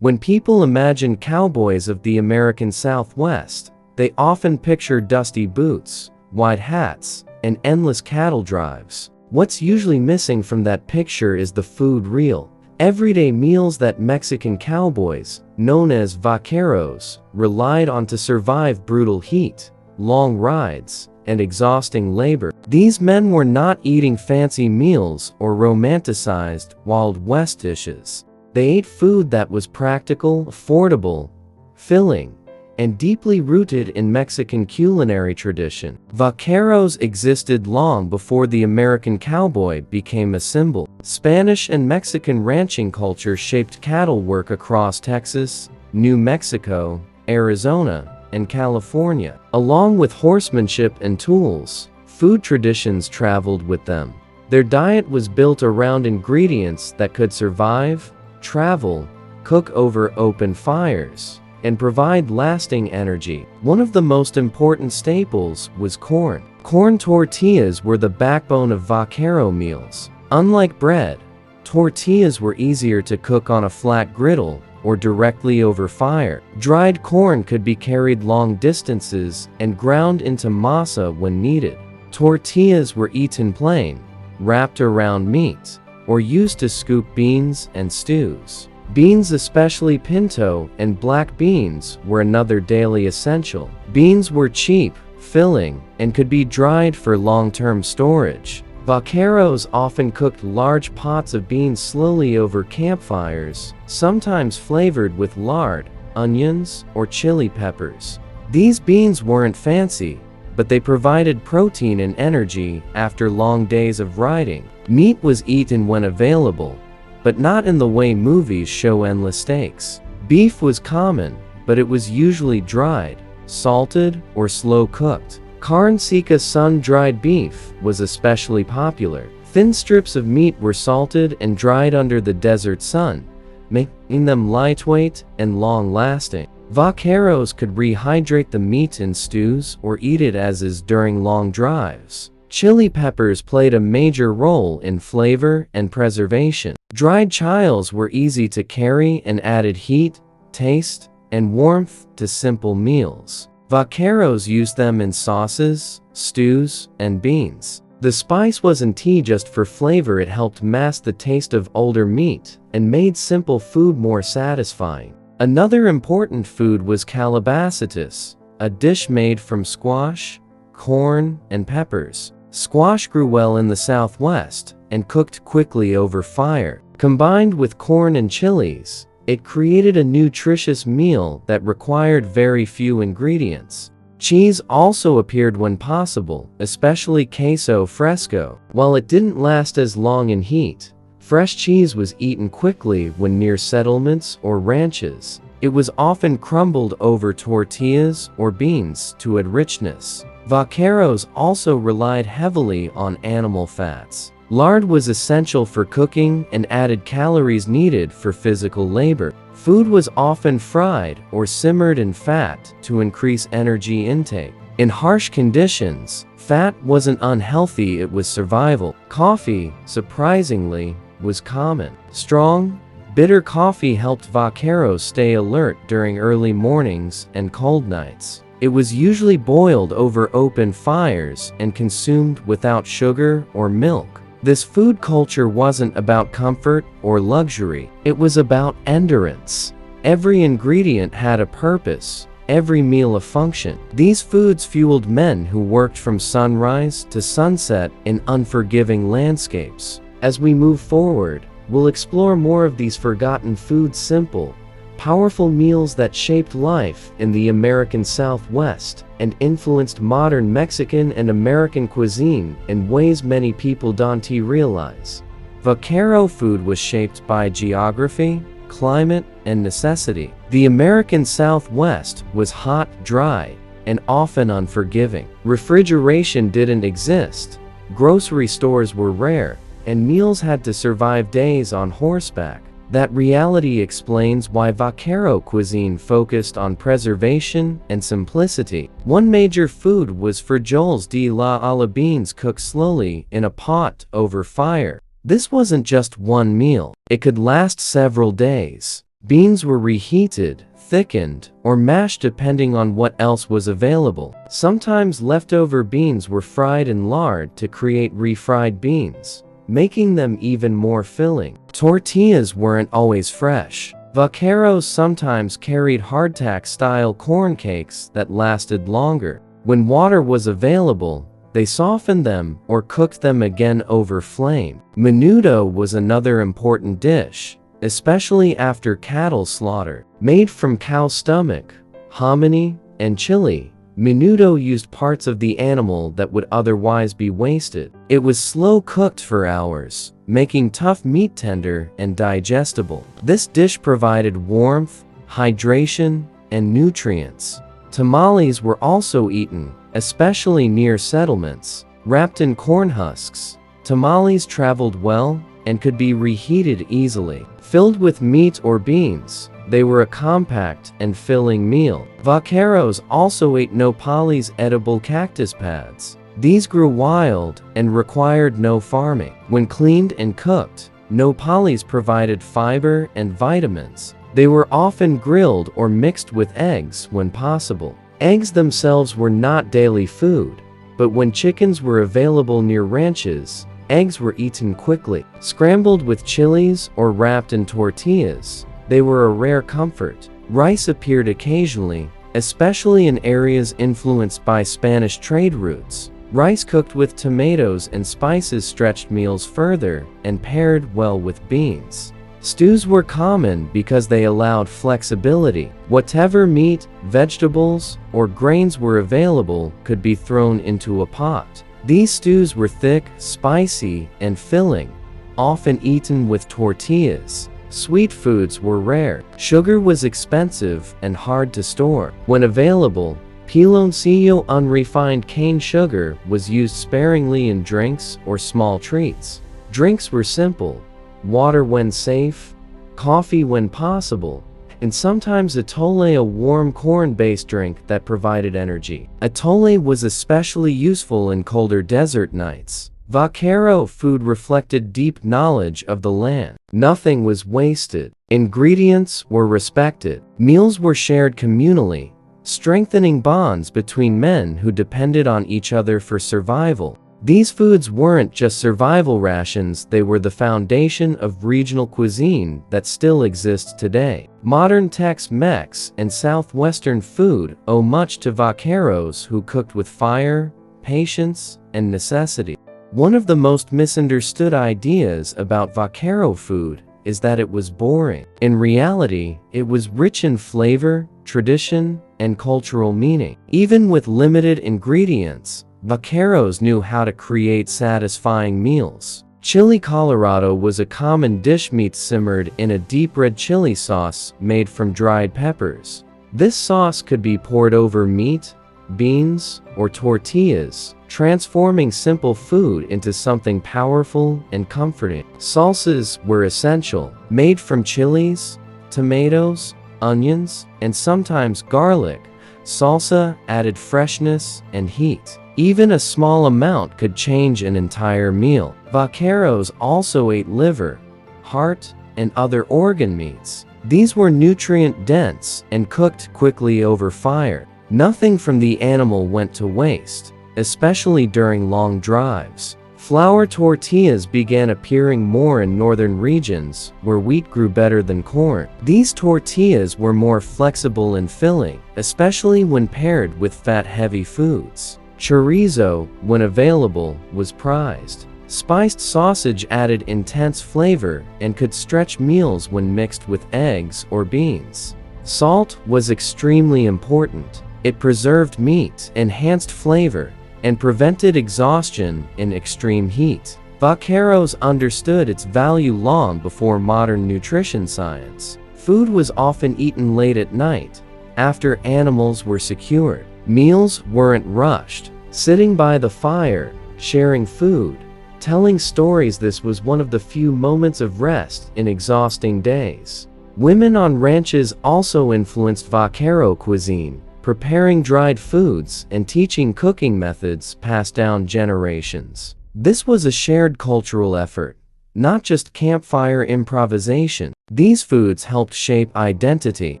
When people imagine cowboys of the American Southwest, they often picture dusty boots, wide hats, and endless cattle drives. What's usually missing from that picture is the food real, everyday meals that Mexican cowboys, known as vaqueros, relied on to survive brutal heat, long rides, and exhausting labor. These men were not eating fancy meals or romanticized Wild West dishes. They ate food that was practical, affordable, filling, and deeply rooted in Mexican culinary tradition. Vaqueros existed long before the American cowboy became a symbol. Spanish and Mexican ranching culture shaped cattle work across Texas, New Mexico, Arizona, and California. Along with horsemanship and tools, food traditions traveled with them. Their diet was built around ingredients that could survive, travel, cook over open fires, and provide lasting energy. One of the most important staples was corn. Corn tortillas were the backbone of vaquero meals. Unlike bread, tortillas were easier to cook on a flat griddle or directly over fire. Dried corn could be carried long distances and ground into masa when needed. Tortillas were eaten plain, wrapped around meat, or used to scoop beans and stews. Beans, especially pinto and black beans, were another daily essential. Beans were cheap, filling, and could be dried for long-term storage. Vaqueros often cooked large pots of beans slowly over campfires, sometimes flavored with lard, onions, or chili peppers. These beans weren't fancy, but they provided protein and energy after long days of riding. Meat was eaten when available, but not in the way movies show endless steaks. Beef was common, but it was usually dried, salted, or slow-cooked. Carne seca sun-dried beef was especially popular. Thin strips of meat were salted and dried under the desert sun, making them lightweight and long-lasting. Vaqueros could rehydrate the meat in stews or eat it as is during long drives. Chili peppers played a major role in flavor and preservation. Dried chiles were easy to carry and added heat, taste, and warmth to simple meals. Vaqueros used them in sauces, stews, and beans. The spice wasn't tea just for flavor, it helped mask the taste of older meat and made simple food more satisfying. Another important food was calabacitas, a dish made from squash, corn, and peppers. Squash grew well in the Southwest and cooked quickly over fire. Combined with corn and chilies, it created a nutritious meal that required very few ingredients. Cheese also appeared when possible, especially queso fresco. While it didn't last as long in heat, fresh cheese was eaten quickly when near settlements or ranches. It was often crumbled over tortillas or beans to add richness. Vaqueros also relied heavily on animal fats. Lard was essential for cooking and added calories needed for physical labor. Food was often fried or simmered in fat to increase energy intake. In harsh conditions, fat wasn't unhealthy, it was survival. Coffee, surprisingly, was common. Strong, bitter coffee helped vaqueros stay alert during early mornings and cold nights. It was usually boiled over open fires and consumed without sugar or milk. This food culture wasn't about comfort or luxury, it was about endurance. Every ingredient had a purpose, every meal a function. These foods fueled men who worked from sunrise to sunset in unforgiving landscapes. As we move forward, we'll explore more of these forgotten foods, simple, powerful meals that shaped life in the American Southwest and influenced modern Mexican and American cuisine in ways many people don't realize. Vaquero food was shaped by geography, climate, and necessity. The American Southwest was hot, dry, and often unforgiving. Refrigeration didn't exist, grocery stores were rare, and meals had to survive days on horseback. That reality explains why Vaquero cuisine focused on preservation and simplicity. One major food was frijoles de la ala, beans cooked slowly in a pot over fire. This wasn't just one meal. It could last several days. Beans were reheated, thickened, or mashed depending on what else was available. Sometimes leftover beans were fried in lard to create refried beans, making them even more filling. Tortillas weren't always fresh. Vaqueros sometimes carried hardtack-style corn cakes that lasted longer. When water was available, they softened them or cooked them again over flame. Menudo was another important dish, especially after cattle slaughter. Made from cow stomach, hominy, and chili, menudo used parts of the animal that would otherwise be wasted. It was slow cooked for hours, making tough meat tender and digestible. This dish provided warmth, hydration, and nutrients. Tamales were also eaten, especially near settlements. Wrapped in corn husks, tamales traveled well and could be reheated easily. Filled with meat or beans, they were a compact and filling meal. Vaqueros also ate nopales, edible cactus pads. These grew wild and required no farming. When cleaned and cooked, nopales provided fiber and vitamins. They were often grilled or mixed with eggs when possible. Eggs themselves were not daily food, but when chickens were available near ranches, eggs were eaten quickly. Scrambled with chilies or wrapped in tortillas, they were a rare comfort. Rice appeared occasionally, especially in areas influenced by Spanish trade routes. Rice cooked with tomatoes and spices stretched meals further and paired well with beans. Stews were common because they allowed flexibility. Whatever meat, vegetables, or grains were available could be thrown into a pot. These stews were thick, spicy, and filling, often eaten with tortillas. Sweet foods were rare. Sugar was expensive and hard to store. When available, piloncillo, unrefined cane sugar, was used sparingly in drinks or small treats. Drinks were simple: water when safe, coffee when possible, and sometimes atole, a warm corn-based drink that provided energy. Atole was especially useful in colder desert nights. Vaquero food reflected deep knowledge of the land. Nothing was wasted. Ingredients were respected. Meals were shared communally, strengthening bonds between men who depended on each other for survival. These foods weren't just survival rations, they were the foundation of regional cuisine that still exists today. Modern Tex-Mex and Southwestern food owe much to vaqueros who cooked with fire, patience, and necessity. One of the most misunderstood ideas about vaquero food is that it was boring. In reality, it was rich in flavor, tradition, and cultural meaning. Even with limited ingredients, vaqueros knew how to create satisfying meals. Chili Colorado was a common dish, meat simmered in a deep red chili sauce made from dried peppers. This sauce could be poured over meat, beans, or tortillas, transforming simple food into something powerful and comforting. Salsas were essential. Made from chilies, tomatoes, onions, and sometimes garlic, salsa added freshness and heat. Even a small amount could change an entire meal. Vaqueros also ate liver, heart, and other organ meats. These were nutrient-dense and cooked quickly over fire. Nothing from the animal went to waste, especially during long drives. Flour tortillas began appearing more in northern regions, where wheat grew better than corn. These tortillas were more flexible and filling, especially when paired with fat-heavy foods. Chorizo, when available, was prized. Spiced sausage added intense flavor and could stretch meals when mixed with eggs or beans. Salt was extremely important. It preserved meat, enhanced flavor, and prevented exhaustion in extreme heat. Vaqueros understood its value long before modern nutrition science. Food was often eaten late at night, after animals were secured. Meals weren't rushed. Sitting by the fire, sharing food, telling stories, this was one of the few moments of rest in exhausting days. Women on ranches also influenced vaquero cuisine, preparing dried foods and teaching cooking methods passed down generations. This was a shared cultural effort, not just campfire improvisation. These foods helped shape identity.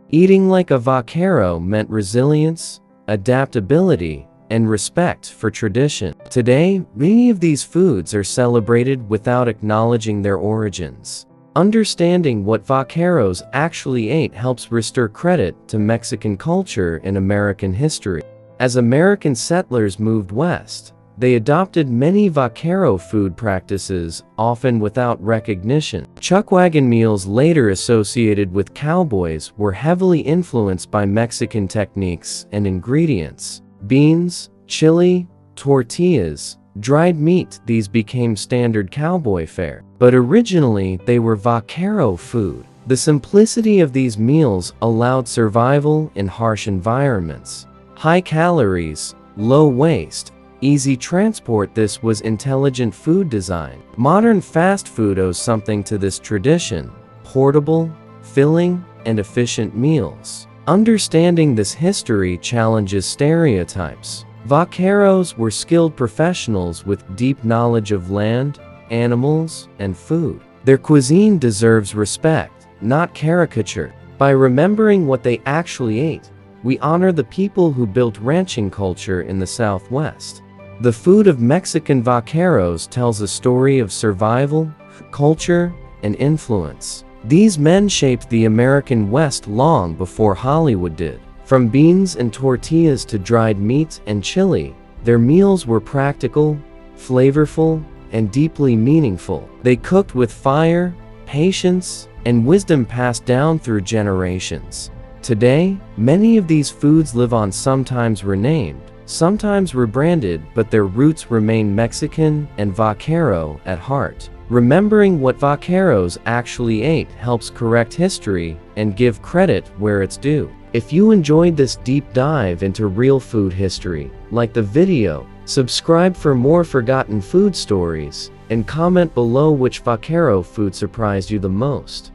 Eating like a vaquero meant resilience, adaptability, and respect for tradition. Today, many of these foods are celebrated without acknowledging their origins. Understanding what vaqueros actually ate helps restore credit to Mexican culture and American history. As American settlers moved west, they adopted many vaquero food practices, often without recognition. Chuckwagon meals later associated with cowboys were heavily influenced by Mexican techniques and ingredients. Beans, chili, tortillas, dried meat, these became standard cowboy fare. But originally, they were vaquero food. The simplicity of these meals allowed survival in harsh environments. High calories, low waste, easy transport. This was intelligent food design. Modern fast food owes something to this tradition: portable, filling, and efficient meals. Understanding this history challenges stereotypes. Vaqueros were skilled professionals with deep knowledge of land, animals, and food. Their cuisine deserves respect, not caricature. By remembering what they actually ate, we honor the people who built ranching culture in the Southwest. The food of Mexican vaqueros tells a story of survival, culture, and influence. These men shaped the American West long before Hollywood did. From beans and tortillas to dried meat and chili, their meals were practical, flavorful, and deeply meaningful. They cooked with fire, patience, and wisdom passed down through generations. Today, many of these foods live on, sometimes renamed, sometimes rebranded, but their roots remain Mexican and vaquero at heart. Remembering what vaqueros actually ate helps correct history and give credit where it's due. If you enjoyed this deep dive into real food history, like the video, subscribe for more forgotten food stories, and comment below which vaquero food surprised you the most.